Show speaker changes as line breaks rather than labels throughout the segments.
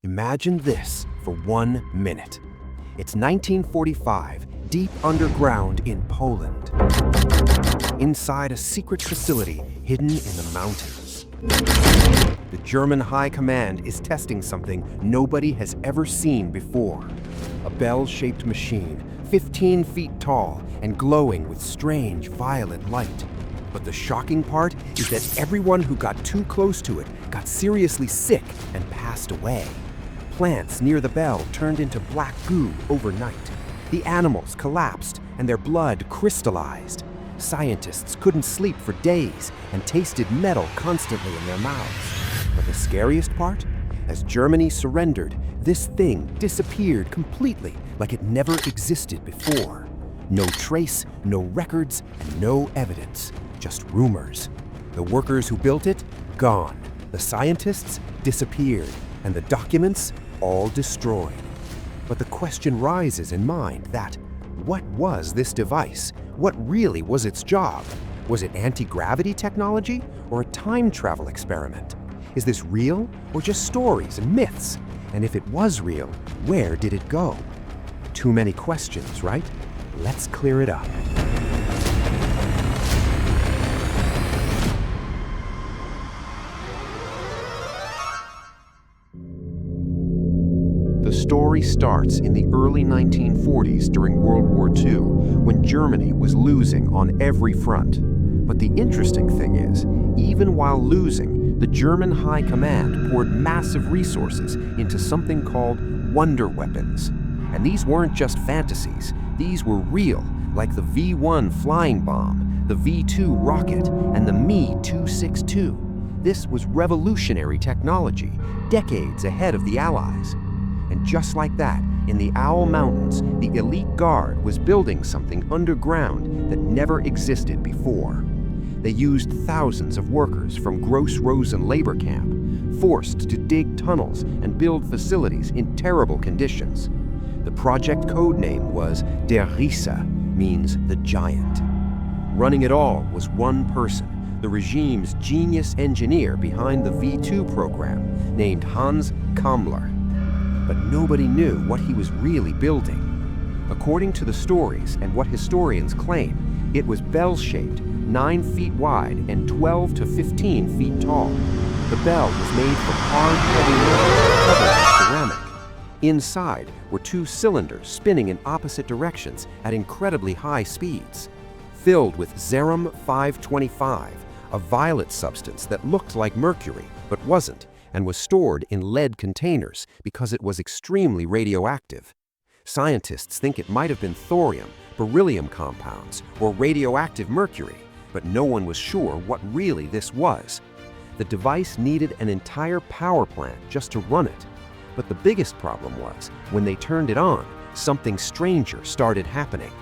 Imagine this for 1 minute. It's 1945, deep underground in Poland. Inside a secret facility hidden in the mountains. The German High Command is testing something nobody has ever seen before. A bell-shaped machine, 15 feet tall and glowing with strange violet light. But the shocking part is that everyone who got too close to it got seriously sick and passed away. Plants near the bell turned into black goo overnight. The animals collapsed and their blood crystallized. Scientists couldn't sleep for days and tasted metal constantly in their mouths. But the scariest part? As Germany surrendered, this thing disappeared completely like it never existed before. No trace, no records, and no evidence. Just rumors. The workers who built it, gone. The scientists disappeared, and the documents all destroyed. But the question rises in mind that, what was this device? What really was its job? Was it anti-gravity technology or a time travel experiment? Is this real or just stories and myths? And if it was real, where did it go? Too many questions, right? Let's clear it up. The story starts in the early 1940s during World War II, when Germany was losing on every front. But the interesting thing is, even while losing, the German High Command poured massive resources into something called wonder weapons. And these weren't just fantasies, these were real, like the V-1 flying bomb, the V-2 rocket, and the Me-262. This was revolutionary technology, decades ahead of the Allies. And just like that, in the Owl Mountains, the elite guard was building something underground that never existed before. They used thousands of workers from Gross Rosen labor camp, forced to dig tunnels and build facilities in terrible conditions. The project code name was Der Riese, means the giant. Running it all was one person, the regime's genius engineer behind the V-2 program, named Hans Kammler. But nobody knew what he was really building. According to the stories and what historians claim, it was bell-shaped, 9 feet wide and 12 to 15 feet tall. The bell was made from hard, heavy metal covered with ceramic. Inside were 2 cylinders spinning in opposite directions at incredibly high speeds. Filled with Xerum 525, a violet substance that looked like mercury but wasn't, and was stored in lead containers because it was extremely radioactive. Scientists think it might have been thorium, beryllium compounds, or radioactive mercury, but no one was sure what really this was. The device needed an entire power plant just to run it. But the biggest problem was, when they turned it on, something stranger started happening.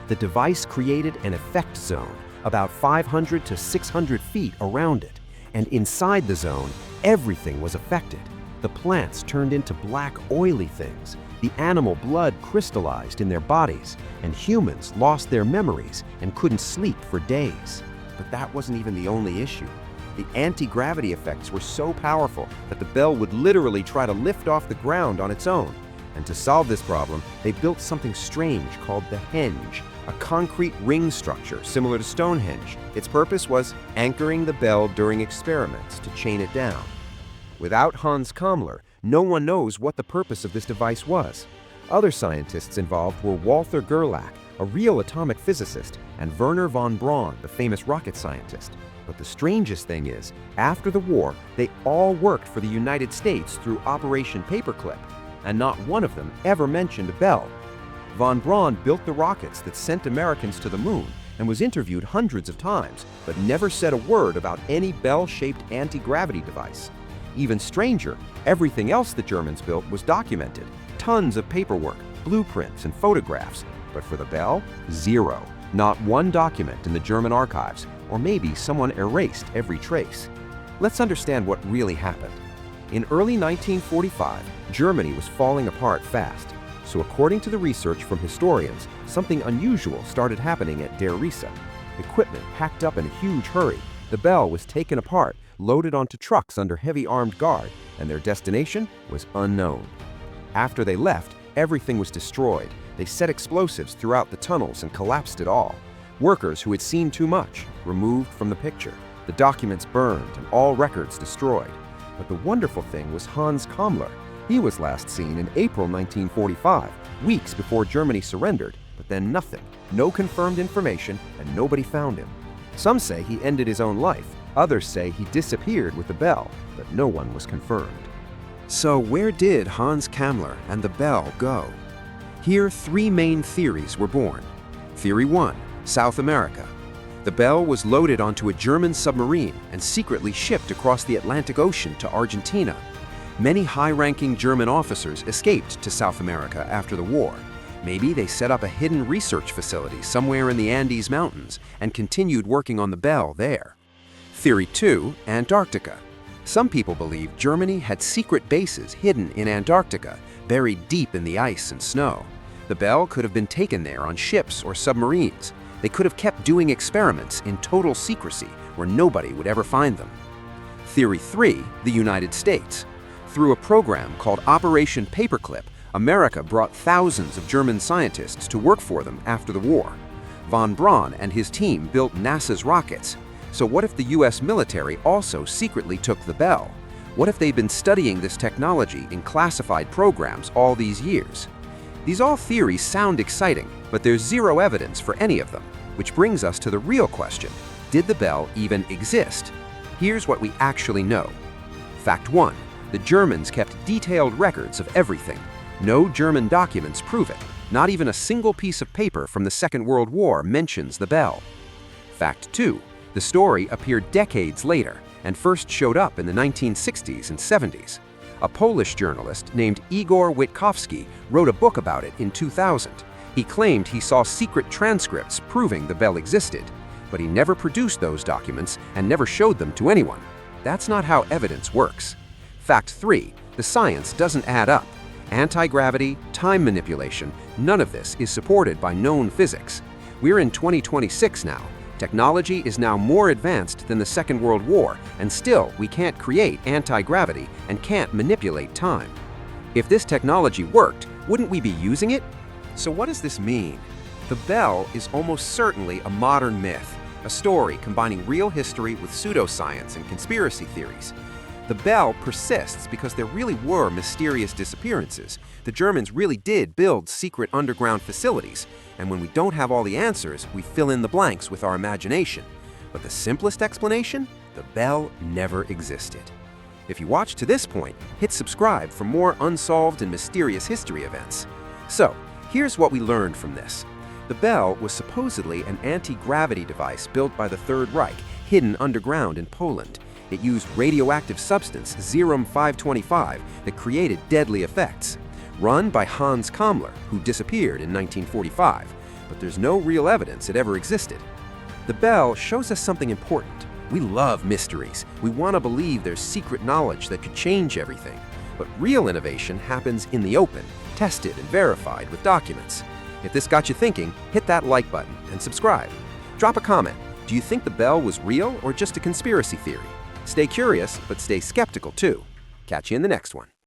The device created an effect zone about 500 to 600 feet around it, and inside the zone, everything was affected. The plants turned into black, oily things. The animal blood crystallized in their bodies, and humans lost their memories and couldn't sleep for days. But that wasn't even the only issue. The anti-gravity effects were so powerful that the bell would literally try to lift off the ground on its own. And to solve this problem, they built something strange called the henge, a concrete ring structure similar to Stonehenge. Its purpose was anchoring the bell during experiments to chain it down. Without Hans Kammler, no one knows what the purpose of this device was. Other scientists involved were Walther Gerlach, a real atomic physicist, and Wernher von Braun, the famous rocket scientist. But the strangest thing is, after the war, they all worked for the United States through Operation Paperclip, and not one of them ever mentioned a bell. Von Braun built the rockets that sent Americans to the moon and was interviewed hundreds of times, but never said a word about any bell-shaped anti-gravity device. Even stranger, everything else the Germans built was documented. Tons of paperwork, blueprints, and photographs. But for the bell, zero. Not one document in the German archives, or maybe someone erased every trace. Let's understand what really happened. In early 1945, Germany was falling apart fast. So according to the research from historians, something unusual started happening at Der Riese. Equipment packed up in a huge hurry. The bell was taken apart, loaded onto trucks under heavy armed guard, and their destination was unknown. After they left, everything was destroyed. They set explosives throughout the tunnels and collapsed it all. Workers who had seen too much removed from the picture. The documents burned and all records destroyed. But the wonderful thing was Hans Kammler. He was last seen in April 1945, weeks before Germany surrendered, but then nothing. No confirmed information, and nobody found him. Some say he ended his own life. Others say he disappeared with the bell, but no one was confirmed. So where did Hans Kammler and the bell go? Here, three main theories were born. Theory 1, South America. The bell was loaded onto a German submarine and secretly shipped across the Atlantic Ocean to Argentina. Many high-ranking German officers escaped to South America after the war. Maybe they set up a hidden research facility somewhere in the Andes Mountains and continued working on the bell there. Theory 2, Antarctica. Some people believe Germany had secret bases hidden in Antarctica, buried deep in the ice and snow. The bell could have been taken there on ships or submarines. They could have kept doing experiments in total secrecy where nobody would ever find them. Theory 3, the United States. Through a program called Operation Paperclip, America brought thousands of German scientists to work for them after the war. Von Braun and his team built NASA's rockets. So what if the US military also secretly took the bell? What if they've been studying this technology in classified programs all these years? These all theories sound exciting, but there's zero evidence for any of them, which brings us to the real question. Did the bell even exist? Here's what we actually know. Fact 1. The Germans kept detailed records of everything. No German documents prove it. Not even a single piece of paper from the Second World War mentions the bell. Fact 2. The story appeared decades later and first showed up in the 1960s and 70s. A Polish journalist named Igor Witkowski wrote a book about it in 2000. He claimed he saw secret transcripts proving the bell existed, but he never produced those documents and never showed them to anyone. That's not how evidence works. Fact 3. The science doesn't add up. Anti-gravity, time manipulation, none of this is supported by known physics. We're in 2026 now. Technology is now more advanced than the Second World War, and still we can't create anti-gravity and can't manipulate time. If this technology worked, wouldn't we be using it? So what does this mean? The bell is almost certainly a modern myth, a story combining real history with pseudoscience and conspiracy theories. The bell persists because there really were mysterious disappearances. The Germans really did build secret underground facilities, and when we don't have all the answers, we fill in the blanks with our imagination. But the simplest explanation? The bell never existed. If you watched to this point, hit subscribe for more unsolved and mysterious history events. So, here's what we learned from this. The bell was supposedly an anti-gravity device built by the Third Reich, hidden underground in Poland. It used radioactive substance Xerum 525 that created deadly effects. Run by Hans Kammler, who disappeared in 1945, but there's no real evidence it ever existed. The bell shows us something important. We love mysteries. We want to believe there's secret knowledge that could change everything. But real innovation happens in the open, tested and verified with documents. If this got you thinking, hit that like button and subscribe. Drop a comment. Do you think the bell was real or just a conspiracy theory? Stay curious, but stay skeptical too. Catch you in the next one.